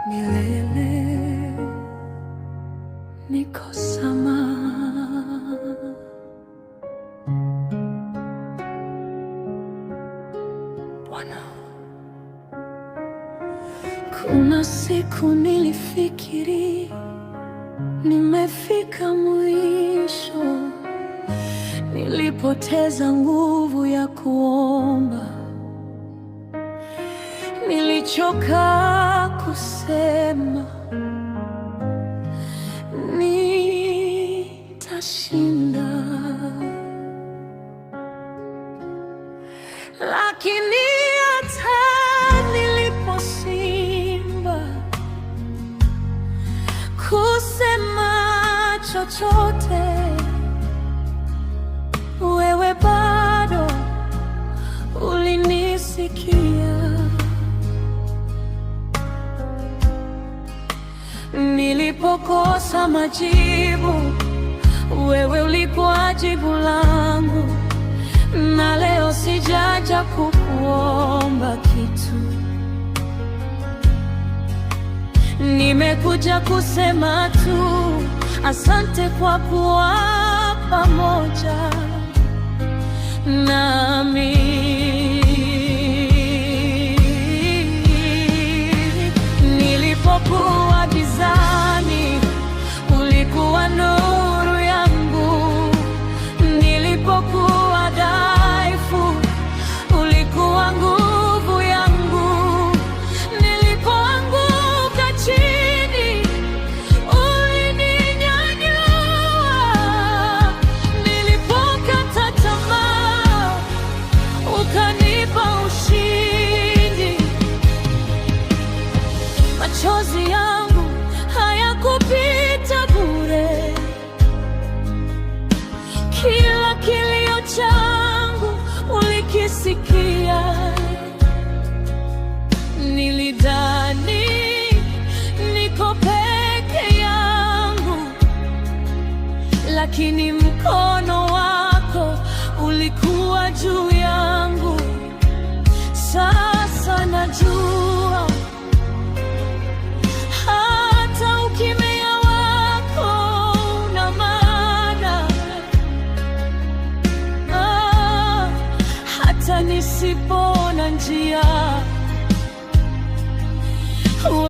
Milele niko sama. Bwana, kuna siku nilifikiri nimefika mwisho, nilipoteza nguvu ya kuomba, nilichoka kusema nitashinda, lakini hata niliposimba kusema chochote, wewe bado ulinisikia. Nilipokosa majibu, wewe ulikuwa jibu langu. Na leo sijaja kukuomba kitu, nimekuja kusema tu asante kwa kuwa pamoja nami. Nilipokuwa gizani, ulikuwa nuru yangu. Nilipokuwa dhaifu, ulikuwa nguvu yangu. Nilipoanguka chini, ulininyanyua. Nilipokata tamaa, ukanipa ushindi. Machozi yangu hayakupita bure, kila kilio changu ulikisikia. Nilidhani niko peke yangu, lakini mkono wako ulikuwa juu yangu. Sasa najua hata ukimya wako una maana. Hata nisipoona njia,